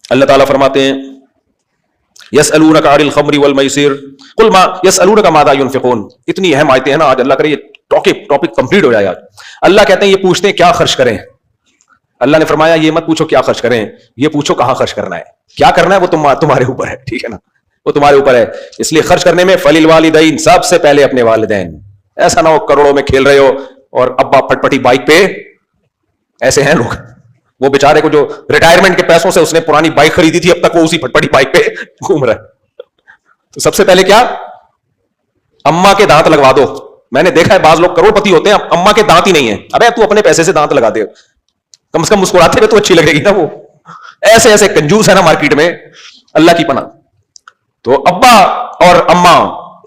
اللہ تعالیٰ فرماتے ہیں یسألونک عن الخمر والمیسر قل ما یسألونک ماذا ينفقون. اتنی اہم آیتیں ہیں نا آج, اللہ کرے یہ ٹاپک کمپلیٹ ہو جائے آج. اللہ کہتے ہیں یہ پوچھتے ہیں کیا خرچ کریں. اللہ نے فرمایا یہ مت پوچھو کیا خرچ کریں, یہ پوچھو کہاں خرچ کرنا ہے. کیا کرنا ہے وہ تمہارے اوپر ہے, ٹھیک ہے نا, وہ تمہارے اوپر ہے. اس لیے خرچ کرنے میں فللوالدین, سب سے پہلے اپنے والدین. ایسا نہ ہو کروڑوں میں کھیل رہے ہو اور ابا پھٹ پٹی بائک پہ, ایسے ہیں لوگ. وہ بیچارے کو جو ریٹائرمنٹ کے پیسوں سے اس نے پرانی بائک خریدی تھی اب تک وہ اسی پھٹ پٹی بائک پہ گھوم رہا ہے. تو سب سے پہلے کیا, اما کے دانت لگوا دو. میں نے دیکھا ہے بعض لوگ کروڑ پتی ہوتے ہیں, اما کے دانت ہی نہیں ہیں. ابے تو اپنے پیسے سے دانت لگا دے, کم سے کم مسکراتے ہوئے تو اچھی لگے گی نا. وہ ایسے ایسے کنجوس ہے نا مارکیٹ میں, اللہ کی پناہ. تو ابا اور اما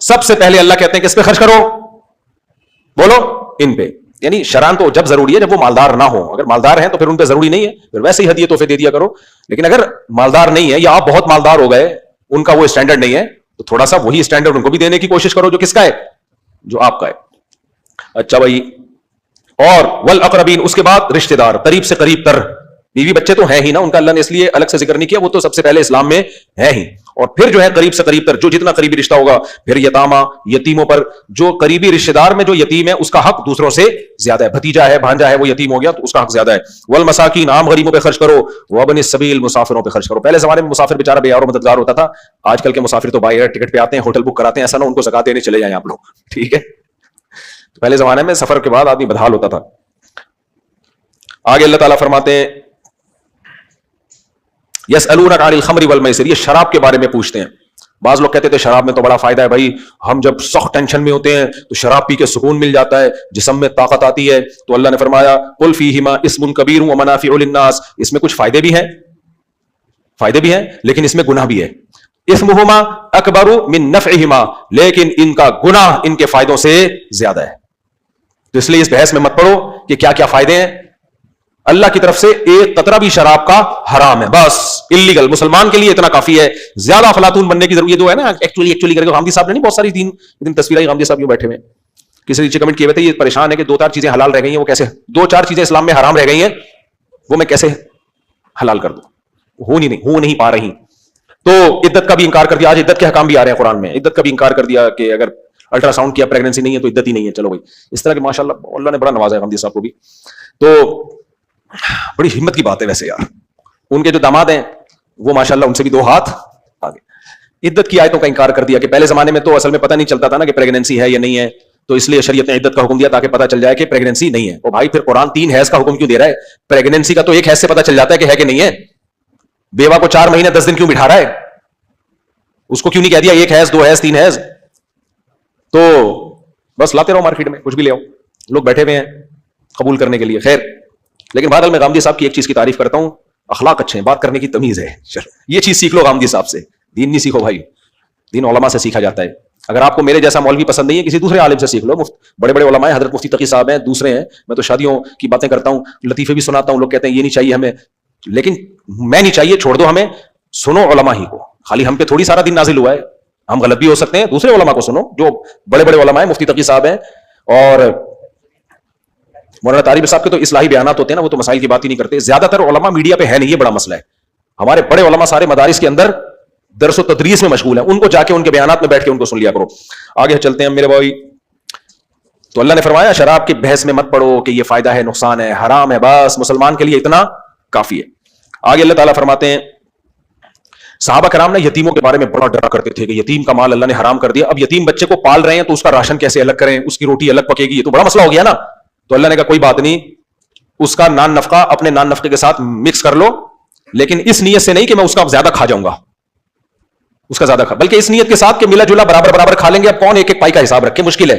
سب سے پہلے اللہ کہتے ہیں کس پہ خرچ کرو, بولو ان پہ. یعنی شران تو جب ضروری ہے جب وہ مالدار نہ ہو. اگر مالدار ہیں تو پھر ان پہ ضروری نہیں ہے, پھر ویسے ہی ہدیے تحفے دے دیا کرو. لیکن اگر مالدار نہیں ہے یا آپ بہت مالدار ہو گئے, ان کا وہ اسٹینڈرڈ نہیں ہے, تو تھوڑا سا وہی اسٹینڈرڈ ان کو بھی دینے کی کوشش کرو جو کس کا ہے, جو آپ کا ہے. اچھا بھائی, اور والاقربین, اس کے بعد رشتہ دار, قریب سے قریب تر. بیوی بچے تو ہیں ہی نا, ان کا اللہ نے اس لیے الگ سے ذکر نہیں کیا, وہ تو سب سے پہلے اسلام میں ہے ہی. اور پھر جو ہے قریب سے قریب تر, جو جتنا قریبی رشتہ ہوگا. پھر یتامہ, یتیموں پر, جو قریبی رشتہ دار میں جو یتیم ہے اس کا حق دوسروں سے زیادہ ہے. بھتیجا ہے, بھانجا ہے, وہ یتیم ہو گیا تو اس کا حق زیادہ ہے. والمساکین, عام غریبوں پہ خرچ کرو. وابن السبیل, مسافروں پہ خرچ کرو. پہلے زمانے میں مسافر بیچارہ بے یار و مددگار ہوتا تھا. آج کل کے مسافر تو بائی ایئر ٹکٹ پہ آتے ہیں, ہوٹل بک کراتے ہیں, ایسا نہ ان کو زکات دینے چلے جائیں آپ لوگ, ٹھیک ہے. پہلے زمانے میں سفر کے بعد آدمی بدحال ہوتا تھا. آگے اللہ تعالیٰ فرماتے ہیں یسألونک عن الخمر والمیسر, یہ شراب کے بارے میں پوچھتے ہیں. بعض لوگ کہتے تھے شراب میں تو بڑا فائدہ ہے بھائی, ہم جب سخت ٹینشن میں ہوتے ہیں تو شراب پی کے سکون مل جاتا ہے, جسم میں طاقت آتی ہے. تو اللہ نے فرمایا قل فیہما اسم کبیر ومنافع للناس, اس میں کچھ فائدے بھی ہیں لیکن اس میں گناہ بھی ہے. اسمہما اکبر من نفعہما, لیکن ان کا گناہ ان کے فائدوں سے زیادہ ہے. تو اس لیے اس بحث میں مت پڑو کہ کیا کیا فائدے ہیں. اللہ کی طرف سے ایک قطرہ بھی شراب کا حرام ہے, بس اللیگل. مسلمان کے لیے اتنا کافی ہے, زیادہ افلاطون بننے کی ضرورت. یہ جو ہے نا ایکچولی کر کے غامدی صاحب نے نہیں بہت ساری دن تصویریں غامدی صاحب یوں بیٹھے ہوئے, کسی نیچے کمنٹ کیے ہوئے تھے یہ پریشان ہے کہ 2-4 چیزیں حلال رہ گئی ہیں, وہ کیسے 2-4 چیزیں اسلام میں حرام رہ گئی ہیں, وہ میں کیسے حلال کر دوں, ہو نہیں پا رہی. تو عدت کا بھی انکار کر دیا. آج عدت کے حکام بھی آ رہے ہیں قرآن میں. عدت کا بھی انکار کر دیا کہ اگر الٹرا ساؤنڈ کیا پریگننسی نہیں ہے تو عدت ہی نہیں ہے. چلو بھائی, اس طرح کے ماشاءاللہ اللہ نے بڑا نوازا ہے غامدی صاحب کو بھی. تو بڑی ہمت کی بات ہے ویسے یار. ان کے جو داماد ہیں وہ ماشاءاللہ ان سے بھی 2 ہاتھ آگے. عدت کی آیتوں کا انکار کر دیا کہ پہلے زمانے میں تو اصل میں پتہ نہیں چلتا تھا نا کہ پریگننسی ہے یا نہیں ہے, تو اس لیے شریعت نے عدت کا حکم دیا تاکہ پتہ چل جائے کہ پریگننسی نہیں ہے. اور بھائی پھر قرآن 3 حیض کا حکم کیوں دے رہا ہے؟ پریگننسی کا تو 1 حیض سے پتہ چل جاتا ہے کہ ہے کہ نہیں ہے. بیوہ کو 4 مہینے 10 دن کیوں بٹھا رہا ہے؟ اس کو کیوں نہیں کہہ دیا 1 حیض 2 حیض 3 حیض؟ تو بس لاتے رہو مارکیٹ میں, کچھ بھی لے آؤ. لوگ بیٹھے ہوئے ہیں قبول کرنے کے لیے. خیر, لیکن بہرحال میں غامدی صاحب کی ایک چیز کی تعریف کرتا ہوں, اخلاق اچھے ہیں, بات کرنے کی تمیز ہے. چلو یہ چیز سیکھ لو غامدی صاحب سے. دین نہیں سیکھو بھائی, دین علماء سے سیکھا جاتا ہے. اگر آپ کو میرے جیسا مولوی پسند نہیں ہے کسی دوسرے عالم سے سیکھ لو. بڑے بڑے علماء ہیں, حضرت مفتی تقی صاحب ہیں, دوسرے ہیں. میں تو شادیوں کی باتیں کرتا ہوں, لطیفے بھی سناتا ہوں. لوگ کہتے ہیں یہ نہیں چاہیے ہمیں, لیکن میں نہیں چاہیے, چھوڑ دو ہمیں, سنو علماء ہی کو. خالی ہم پہ تھوڑی سارا دین نازل ہوا ہے, ہم غلط بھی ہو سکتے ہیں. دوسرے علماء کو سنو جو بڑے بڑے علماء ہیں, مفتی تقی صاحب ہیں اور مولانا طارق صاحب کے تو اصلاحی بیانات ہوتے ہیں نا, وہ تو مسائل کی بات ہی نہیں کرتے. زیادہ تر علماء میڈیا پہ ہے نہیں, یہ بڑا مسئلہ ہے. ہمارے بڑے علماء سارے مدارس کے اندر درس و تدریس میں مشغول ہیں, ان کو جا کے ان کے بیانات میں بیٹھ کے ان کو سن لیا کرو. آگے چلتے ہیں میرے بھائی. تو اللہ نے فرمایا شراب کی بحث میں مت پڑو کہ یہ فائدہ ہے نقصان ہے حرام ہے, بس مسلمان کے لیے اتنا کافی ہے. آگے اللہ تعالیٰ فرماتے ہیں صحابہ کرام نے یتیموں کے بارے میں بڑا ڈرا کرتے تھے کہ یتیم کا مال اللہ نے حرام کر دیا. اب یتیم بچے کو پال رہے ہیں تو اس کا راشن کیسے الگ کریں, اس کی روٹی الگ پکے گی, یہ تو بڑا مسئلہ ہو گیا نا. تو اللہ نے کہا کوئی بات نہیں, اس کا نان نفقہ اپنے نان نفقے کے ساتھ مکس کر لو, لیکن اس نیت سے نہیں کہ میں اس کا زیادہ کھا جاؤں گا, اس کا زیادہ کھا, بلکہ اس نیت کے ساتھ کہ ملا جلا برابر برابر کھا لیں گے. اب کون ایک ایک پائی کا حساب رکھے, مشکل ہے.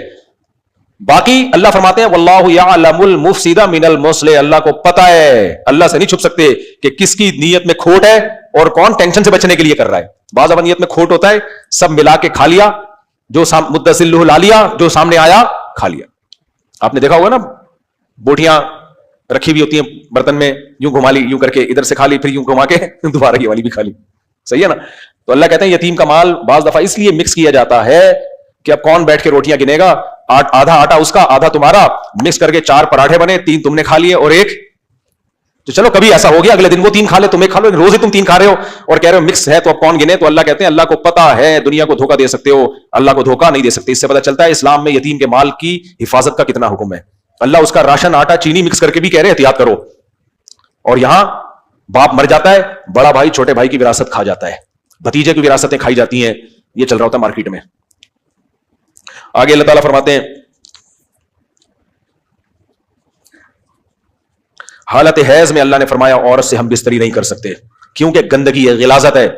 باقی اللہ فرماتے ہیں واللہ یعلم المفسد من المصلح, اللہ کو پتا ہے, اللہ سے نہیں چھپ سکتے کہ کس کی نیت میں کھوٹ ہے اور کون ٹینشن سے بچنے کے لیے کر رہا ہے. بعض اوقات نیت میں کھوٹ ہوتا ہے, سب ملا کے کھا لیا, جو مدسلہ لا لیا, جو سامنے آیا کھا لیا. آپ نے دیکھا ہوگا نا بوٹیاں رکھی ہوئی ہوتی ہیں برتن میں, یوں گھما لی, یوں کر کے ادھر سے کھا لی, پھر یوں گھما کے دوبارہ یہ والی بھی کھا لی. صحیح ہے نا. تو اللہ کہتے ہیں یتیم کا مال بعض دفعہ اس لیے مکس کیا جاتا ہے کہ اب کون بیٹھ کے روٹیاں گنے گا, آدھا آٹا اس کا آدھا تمہارا, مکس کر کے 4 پراٹھے بنے, 3 تم نے کھا لیے اور 1 تو چلو کبھی ایسا ہو گیا اگلے دن وہ 3 کھا لے تم 1 کھا لو, روز ہی تم 3 کھا رہے ہو اور کہہ رہے ہو مکس ہے تو اب کون گنے. تو اللہ کہتے ہیں اللہ کو پتا ہے دنیا کو دھوکہ دے سکتے ہو, اللہ کو دھوکہ نہیں دے سکتے. اس سے پتہ چلتا ہے اسلام میں یتیم کے مال کی حفاظت کا کتنا حکم ہے. اللہ اس کا راشن آٹا چینی مکس کر کے بھی کہہ رہے احتیاط کرو, اور یہاں باپ مر جاتا ہے, بڑا بھائی چھوٹے بھائی کی وراثت کھا جاتا ہے, بھتیجے کی وراثتیں کھائی جاتی ہیں. یہ چل رہا ہوتا ہے مارکیٹ میں. آگے اللہ تعالیٰ فرماتے ہیں حالت حیض میں اللہ نے فرمایا عورت سے ہم بستری نہیں کر سکتے کیونکہ گندگی ہے, غلاظت ہے.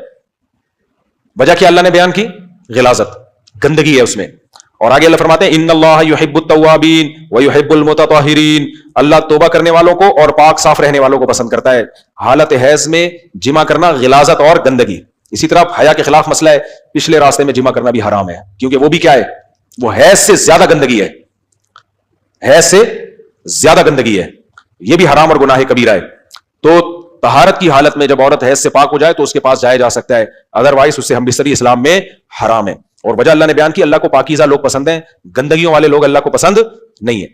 وجہ کیا اللہ نے بیان کی؟ غلاظت, گندگی ہے اس میں. اور آگے اللہ فرماتے ہیں ان اللہ یحب التوابین ویحب المتطہرین, اللہ توبہ کرنے والوں کو اور پاک صاف رہنے والوں کو پسند کرتا ہے. حالت حیض میں جمع کرنا غلاظت اور گندگی. اسی طرح حیا کے خلاف مسئلہ ہے, پچھلے راستے میں جمع کرنا بھی حرام ہے کیونکہ وہ بھی کیا ہے, وہ حیض سے زیادہ گندگی ہے, حیض سے زیادہ گندگی ہے, یہ بھی حرام اور گناہ کبیرہ ہے. تو طہارت کی حالت میں جب عورت حیض سے پاک ہو جائے تو اس کے پاس جایا جا سکتا ہے, ادروائز اس سے ہم بستری اسلام میں حرام ہے. اور وجہ اللہ نے بیان کی اللہ کو پاکیزہ لوگ پسند ہیں, گندگیوں والے لوگ اللہ کو پسند نہیں ہے.